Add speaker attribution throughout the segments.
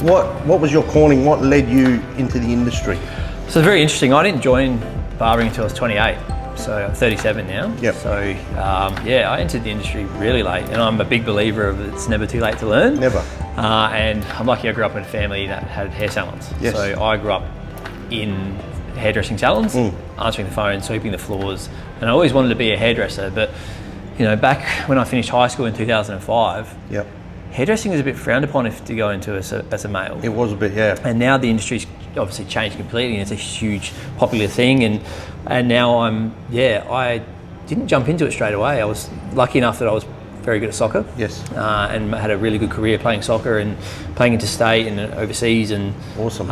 Speaker 1: What was your calling? What led you into the industry?
Speaker 2: So very interesting. I didn't join barbering until I was 28. So I'm 37 now.
Speaker 1: Yep.
Speaker 2: So yeah, I entered the industry really late, and I'm a big believer of it's never too late to learn.
Speaker 1: Never.
Speaker 2: And I'm lucky I grew up in a family that had hair salons.
Speaker 1: Yes.
Speaker 2: So I grew up in hairdressing salons, answering the phone, sweeping the floors, and I always wanted to be a hairdresser. But you know, back when I finished high school in 2005,
Speaker 1: Yep.
Speaker 2: hairdressing was a bit frowned upon if to go into as a male.
Speaker 1: It was a bit, yeah.
Speaker 2: And now the industry's obviously changed completely, and it's a huge popular thing. And now I didn't jump into it straight away. I was lucky enough that I was very good at soccer.
Speaker 1: Yes.
Speaker 2: And had a really good career playing soccer and playing interstate and overseas. And
Speaker 1: Awesome.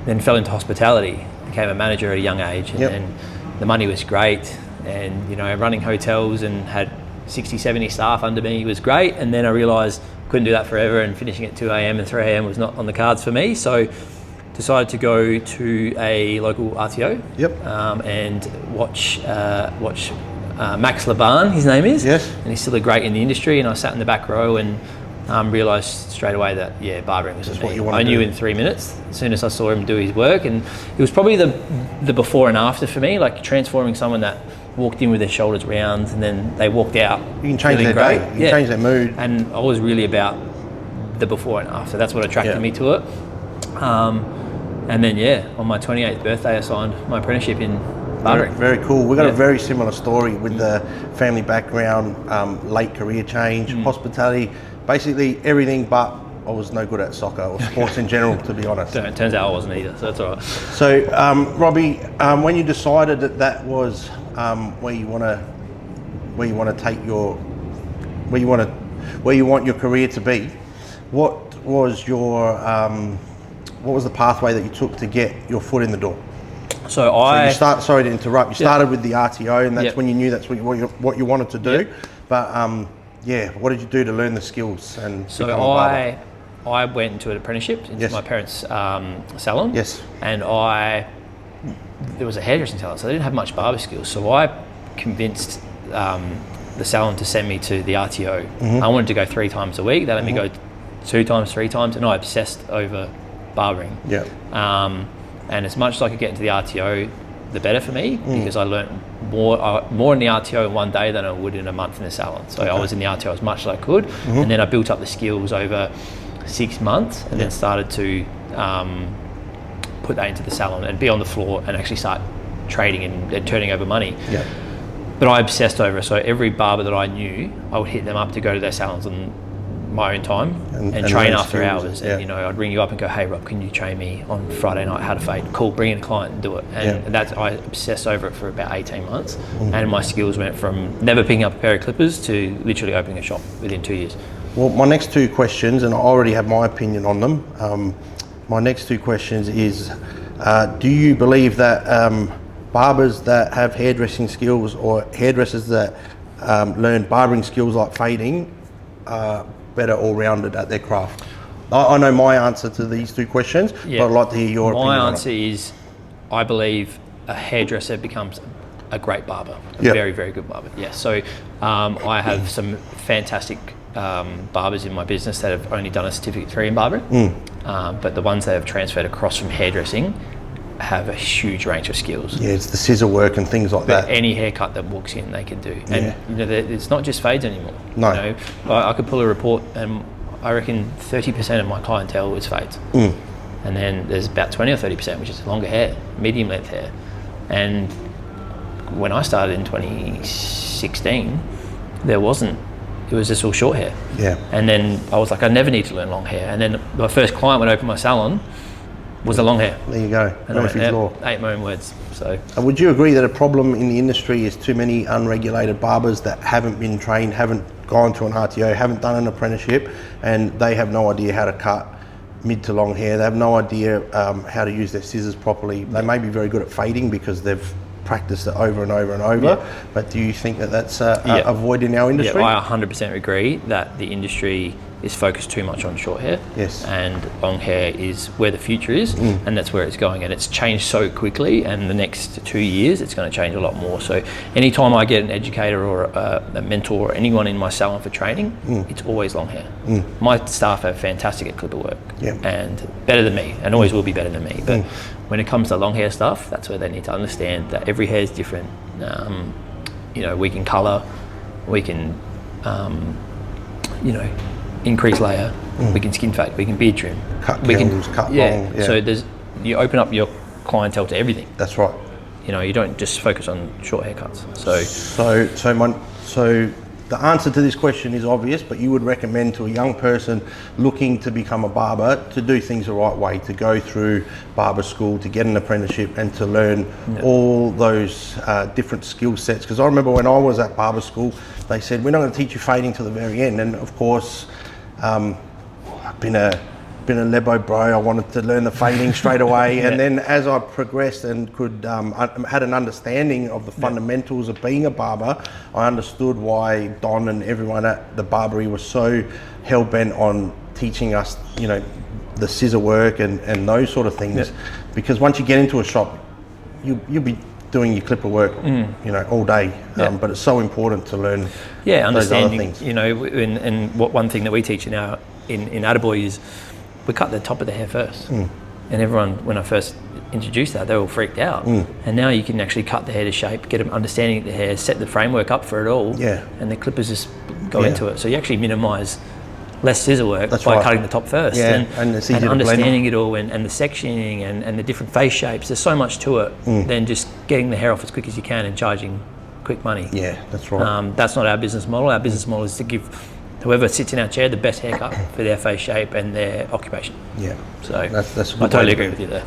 Speaker 2: then fell into hospitality. Became a manager at a young age, and the money was great. And you know, running hotels and had 60, 70 staff under me was great. And then I realised I couldn't do that forever, and finishing at 2 a.m. and 3 a.m. was not on the cards for me. So decided to go to a local RTO.
Speaker 1: Yep.
Speaker 2: And watch Max Laban, his name is.
Speaker 1: Yes.
Speaker 2: And he's still a great in the industry. And I sat in the back row and realised straight away that barbering was
Speaker 1: what you want
Speaker 2: I
Speaker 1: to
Speaker 2: knew
Speaker 1: do.
Speaker 2: in 3 minutes as soon as I saw him do his work. And it was probably the before and after for me, like transforming someone that walked in with their shoulders round and then they walked out.
Speaker 1: You can change
Speaker 2: feeling
Speaker 1: their
Speaker 2: great.
Speaker 1: day. You can change their mood.
Speaker 2: And I was really about the before and after. That's what attracted me to it. And then on my 28th birthday I signed my apprenticeship in barbering.
Speaker 1: Very cool. We've got a very similar story with the family background, late career change, hospitality, basically everything, but I was no good at soccer or sports in general, to be honest.
Speaker 2: It turns out I wasn't either, so that's all right.
Speaker 1: So, Robbie, when you decided that was where you want to take your, where you want your career to be, what was the pathway that you took to get your foot in the door?
Speaker 2: So
Speaker 1: sorry to interrupt. You started with the RTO, and that's when you knew that's what you wanted to do.
Speaker 2: Yep.
Speaker 1: But what did you do to learn the skills and
Speaker 2: So
Speaker 1: become a barber?
Speaker 2: I went into an apprenticeship into my parents' salon.
Speaker 1: Yes.
Speaker 2: And there was a hairdressing salon, so they didn't have much barber skills. So I convinced the salon to send me to the RTO. I wanted to go 3 times a week. They let me go 2 times, 3 times, and I obsessed over barbering.
Speaker 1: Yeah.
Speaker 2: And as much as I could get into the RTO, the better for me, because I learnt more in the RTO in one day than I would in a month in the salon. So I was in the RTO as much as I could, and then I built up the skills over 6 months, and then started to put that into the salon and be on the floor and actually start trading and turning over money.
Speaker 1: Yeah.
Speaker 2: But I obsessed over it. So every barber that I knew, I would hit them up to go to their salons on my own time and train after hours. And you know, I'd ring you up and go, "Hey Rob, can you train me on Friday night how to fade?" Cool, bring in a client and do it. And I obsessed over it for about 18 months. And my skills went from never picking up a pair of clippers to literally opening a shop within 2 years.
Speaker 1: Well, my next 2 questions, and I already have my opinion on them. My next 2 questions is, do you believe that barbers that have hairdressing skills or hairdressers that learn barbering skills like fading are better all-rounded at their craft? I know my answer to these 2 questions, but I'd like to hear your opinion on it.
Speaker 2: My answer is, I believe a hairdresser becomes a great barber, a very, very good barber. Yes. So I have some fantastic barbers in my business that have only done a certificate 3 in barbering, but the ones that have transferred across from hairdressing have a huge range of skills.
Speaker 1: Yeah, it's the scissor work and things like that.
Speaker 2: Any haircut that walks in, they can do. And you know, it's not just fades anymore.
Speaker 1: No.
Speaker 2: You know, I could pull a report, and I reckon 30% of my clientele is fades. And then there's about 20 or 30%, which is longer hair, medium length hair. And when I started in 2016, it was just all short hair.
Speaker 1: Yeah.
Speaker 2: And then I was like, I never need to learn long hair. And then my first client when I opened my salon was the long hair.
Speaker 1: There you go.
Speaker 2: And
Speaker 1: Murphy's Law.
Speaker 2: I ate my own words. So.
Speaker 1: Would you agree that a problem in the industry is too many unregulated barbers that haven't been trained, haven't gone to an RTO, haven't done an apprenticeship, and they have no idea how to cut mid to long hair? They have no idea how to use their scissors properly. They may be very good at fading because they've practice it over and over and over.
Speaker 2: Yeah.
Speaker 1: But do you think that that's a void in our industry?
Speaker 2: Yeah, I 100% agree that the industry is focused too much on short hair.
Speaker 1: Yes.
Speaker 2: And long hair is where the future is, and that's where it's going. And it's changed so quickly, and the next 2 years it's going to change a lot more. So anytime I get an educator or a mentor or anyone in my salon for training, it's always long hair. My staff are fantastic at clipper work, and better than me, and always will be better than me. But when it comes to long hair stuff, that's where they need to understand that every hair is different. We can colour, we can increase layer, we can skin fade, we can beard trim,
Speaker 1: cut
Speaker 2: we
Speaker 1: gels, cut long. Yeah.
Speaker 2: So you open up your clientele to everything.
Speaker 1: That's right.
Speaker 2: You don't just focus on short haircuts.
Speaker 1: So the answer to this question is obvious, but you would recommend to a young person looking to become a barber to do things the right way, to go through barber school, to get an apprenticeship, and to learn all those different skill sets. Because I remember when I was at barber school, they said, we're not going to teach you fading till the very end. And of course, I've been a lebo bro. I wanted to learn the fading straight away, and then as I progressed and could had an understanding of the fundamentals of being a barber, I understood why Don and everyone at the barbery was so hell bent on teaching us, the scissor work and those sort of things. Because once you get into a shop, you'll be doing your clipper work, all day. But it's so important to learn
Speaker 2: understanding
Speaker 1: those other things.
Speaker 2: And one thing that we teach in Attaboy is we cut the top of the hair first. And everyone, when I first introduced that, they were all freaked out. And now you can actually cut the hair to shape, get an understanding of the hair, set the framework up for it all, and the clippers just go into it. So you actually minimise less scissor work by cutting the top first, and understanding it all, and the sectioning and the different face shapes. There's so much to it than just getting the hair off as quick as you can and charging quick money.
Speaker 1: Yeah, that's right.
Speaker 2: That's not our business model. Our business model is to give whoever sits in our chair the best haircut for their face shape and their occupation.
Speaker 1: Yeah,
Speaker 2: so
Speaker 1: that's
Speaker 2: I totally agree with you there.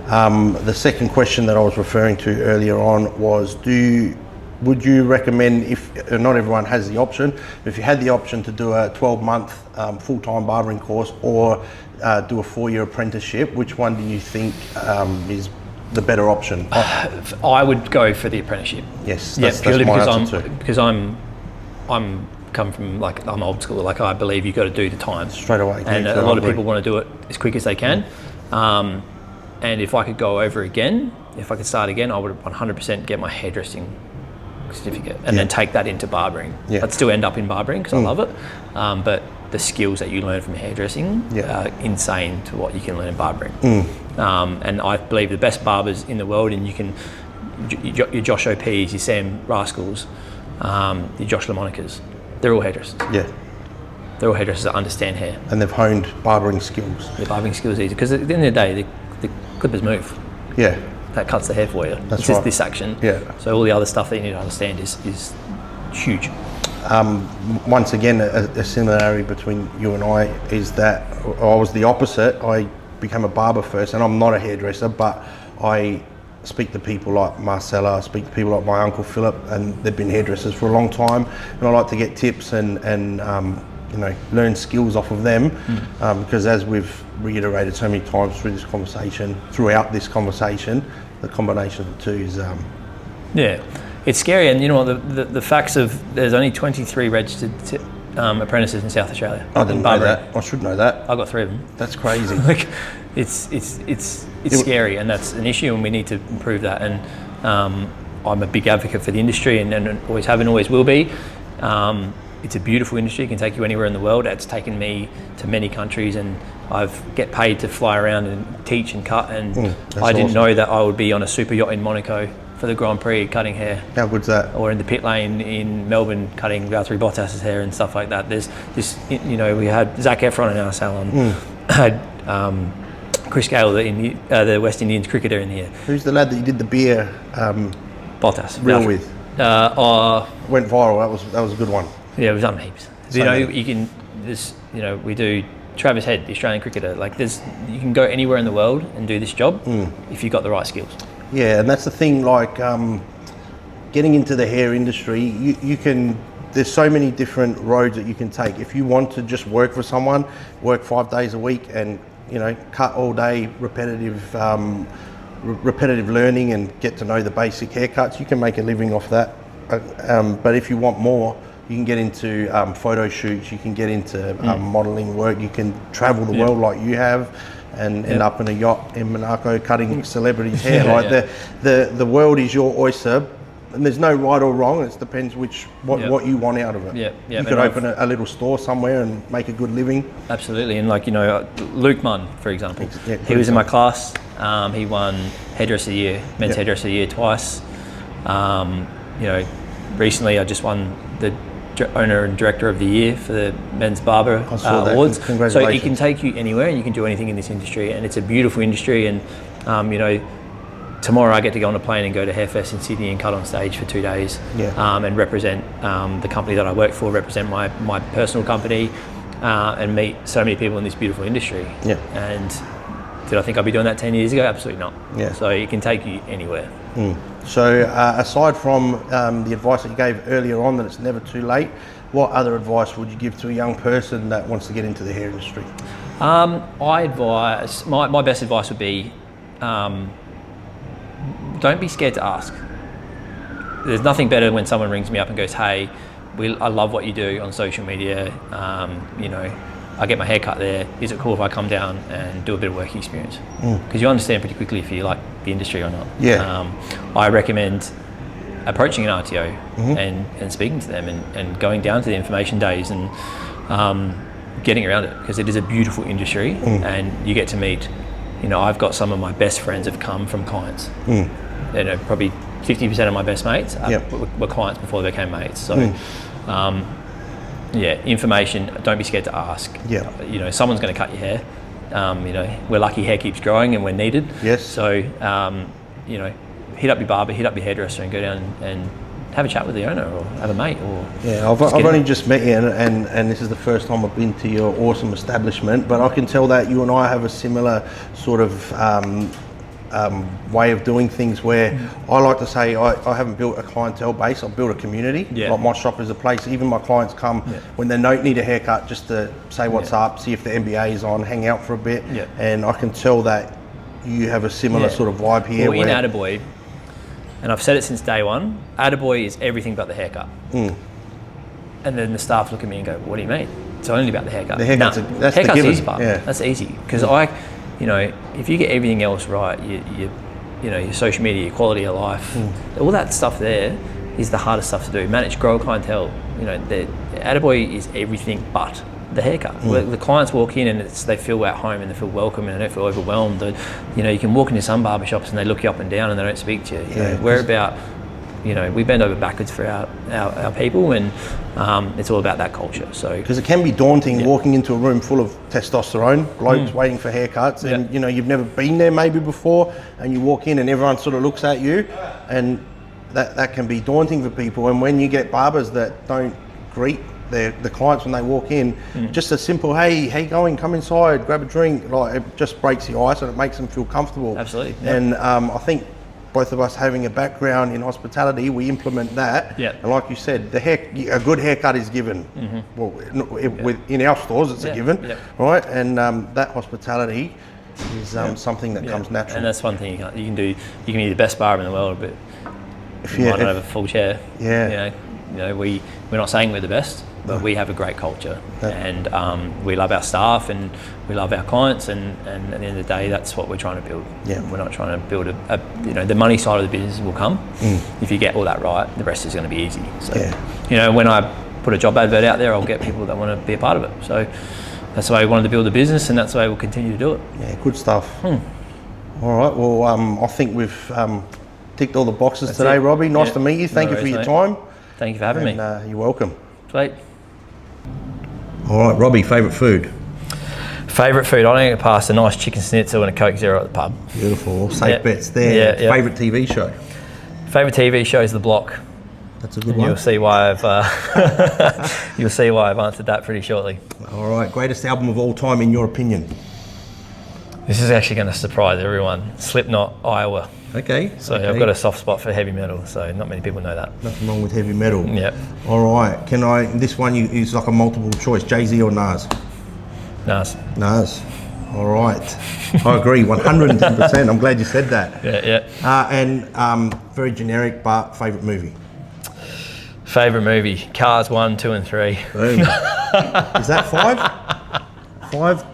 Speaker 1: The second question that I was referring to earlier on was, would you recommend, if not everyone has the option, if you had the option to do a 12-month full-time barbering course or do a 4-year apprenticeship, which one do you think is the better option?
Speaker 2: I would go for the apprenticeship.
Speaker 1: Yes, that's my answer too.
Speaker 2: Because I'm come from, I'm old school. I believe you've got to do the time
Speaker 1: straight away,
Speaker 2: and a lot of people want to do it as quick as they can. And if I could go over again, if I could start again, I would 100% get my hairdressing certificate and then take that into barbering. I'd still end up in barbering because I love it, but the skills that you learn from hairdressing are insane to what you can learn in barbering. And I believe the best barbers in the world, and you can your Josh OPs, your Sam Rascals, your Josh Lamonicas, they're all hairdressers. They're all hairdressers that understand hair,
Speaker 1: and they've honed barbering skills.
Speaker 2: The barbering skills easy because at the end of the day, the clippers move. That cuts the hair for you. It's just this action. So all the other stuff that you need to understand is huge.
Speaker 1: Once again, a similarity between you and I is that I was the opposite. I became a barber first, and I'm not a hairdresser, but I speak to people like Marcella, I speak to people like my uncle Philip, and they've been hairdressers for a long time, and I like to get tips and learn skills off of them, because as we've reiterated so many times throughout this conversation, the combination of the two is
Speaker 2: it's scary. And the facts of there's only 23 registered apprentices in South Australia.
Speaker 1: I didn't know that. I should know that.
Speaker 2: I got 3 of them.
Speaker 1: That's crazy.
Speaker 2: It's scary, and that's an issue, and we need to improve that. And I'm a big advocate for the industry, and always have and always will be. It's a beautiful industry. It can take you anywhere in the world. It's taken me to many countries, and I get paid to fly around and teach and cut. And I didn't know that I would be on a super yacht in Monaco for the Grand Prix cutting hair.
Speaker 1: How good's that?
Speaker 2: Or in the pit lane in Melbourne cutting Valtteri Bottas's hair and stuff like that. There's this, we had Zac Efron in our salon. Had Chris Gale, the West Indians cricketer, in here.
Speaker 1: Who's the lad that you did the beer
Speaker 2: Bottas
Speaker 1: reel with? Went viral. That was a good one.
Speaker 2: Yeah, we've done heaps. You can we do Travis Head, the Australian cricketer. You can go anywhere in the world and do this job if you've got the right skills.
Speaker 1: Yeah, and that's the thing. Getting into the hair industry, you can. There's so many different roads that you can take. If you want to just work for someone, work 5 days a week, and cut all day, repetitive repetitive learning and get to know the basic haircuts, you can make a living off that. But if you want more, you can get into photo shoots, you can get into modelling work, you can travel the world like you have and end up in a yacht in Monaco cutting celebrities' hair. The world is your oyster, and there's no right or wrong. It depends what you want out of it. You could open a little store somewhere and make a good living.
Speaker 2: Absolutely, and Luke Munn, for example, he was in my class. He won Hairdresser of the Year, Men's Hairdresser of the Year twice. Recently I just won the owner and director of the year for the Men's Barber Awards. So it can take you anywhere, and you can do anything in this industry, and it's a beautiful industry. And tomorrow I get to go on a plane and go to Hairfest in Sydney and cut on stage for 2 days, and represent the company that I work for, represent my personal company, and meet so many people in this beautiful industry. And did I think I'd be doing that 10 years ago? Absolutely not. So it can take you anywhere.
Speaker 1: So aside from the advice that you gave earlier on, that it's never too late, what other advice would you give to a young person that wants to get into the hair industry?
Speaker 2: My best advice would be, don't be scared to ask. There's nothing better when someone rings me up and goes, hey, I love what you do on social media, I get my hair cut there. Is it cool if I come down and do a bit of work experience? Because you understand pretty quickly if you like the industry or not. I recommend approaching an RTO and speaking to them and going down to the information days and getting around it, because it is a beautiful industry and you get to meet, I've got some of my best friends have come from clients. Probably 50% of my best mates were clients before they became mates. So information, don't be scared to ask. Someone's going to cut your hair. We're lucky hair keeps growing and we're needed. So hit up your barber, hit up your hairdresser, and go down and have a chat with the owner or have a mate.
Speaker 1: I've only just met you, and this is the first time I've been to your awesome establishment, but I can tell that you and I have a similar sort of way of doing things, where I like to say I haven't built a clientele base, I've built a community. Like my shop is a place, even my clients come when they don't need a haircut, just to say what's up, see if the NBA is on, hang out for a bit, and I can tell that you have a similar sort of vibe here.
Speaker 2: Well, in Attaboy, and I've said it since day one, Attaboy is everything but the haircut. And then the staff look at me and go, what do you mean? It's only about the haircut.
Speaker 1: The haircut's
Speaker 2: that's the easy part. That's easy, because if you get everything else right, your social media, your quality of life, all that stuff there is the hardest stuff to do. Manage, grow a clientele. The Attaboy is everything but the haircut. The clients walk in and they feel at home and they feel welcome and they don't feel overwhelmed. You can walk into some barbershops and they look you up and down and they don't speak to you. We're about, we bend over backwards for our people, and it's all about that culture. So
Speaker 1: because it can be daunting walking into a room full of testosterone blokes waiting for haircuts, and you've never been there maybe before, and you walk in and everyone sort of looks at you, and that can be daunting for people. And when you get barbers that don't greet the clients when they walk in, just a simple, hey, how you going? Come inside, grab a drink. It just breaks the ice and it makes them feel comfortable.
Speaker 2: Absolutely.
Speaker 1: And I think both of us having a background in hospitality, we implement that. And like you said, a good haircut is given. Well, in our stores, it's a given, right? And that hospitality is something that comes natural.
Speaker 2: And that's one thing you can do. You can be the best barber in the world, but you might not have a full chair. We're not saying we're the best, but we have a great culture, and we love our staff and we love our clients, and at the end of the day, that's what we're trying to build. We're not trying to build the money side of the business will come. If you get all that right, the rest is going to be easy. So when I put a job advert out there, I'll get people that want to be a part of it. So that's the way we wanted to build a business, and that's the way we'll continue to do it.
Speaker 1: Good stuff. All right, well, I think we've ticked all the boxes today, Robbie. Nice to meet you. Thank you for your time.
Speaker 2: Thank you for having me.
Speaker 1: You're welcome.
Speaker 2: Sweet.
Speaker 1: All right, Robbie, favourite food?
Speaker 2: Favourite food? I don't get past a nice chicken schnitzel and a Coke Zero at the pub.
Speaker 1: Beautiful. Safe bets there. Favourite TV show?
Speaker 2: Favourite TV show is The Block.
Speaker 1: That's a good one.
Speaker 2: You'll see why I've answered that pretty shortly.
Speaker 1: All right. Greatest album of all time, in your opinion?
Speaker 2: This is actually going to surprise everyone. Slipknot, Iowa.
Speaker 1: Okay.
Speaker 2: So I've got a soft spot for heavy metal, so not many people know that.
Speaker 1: Nothing wrong with heavy metal.
Speaker 2: Yep.
Speaker 1: All right. This one is like a multiple choice, Jay-Z or Nas?
Speaker 2: Nas.
Speaker 1: Nas. All right. I agree, 110%. I'm glad you said that.
Speaker 2: Yeah.
Speaker 1: And very generic, but favourite movie?
Speaker 2: Favourite movie? Cars 1, 2 and 3.
Speaker 1: Boom. Is that 5? 5?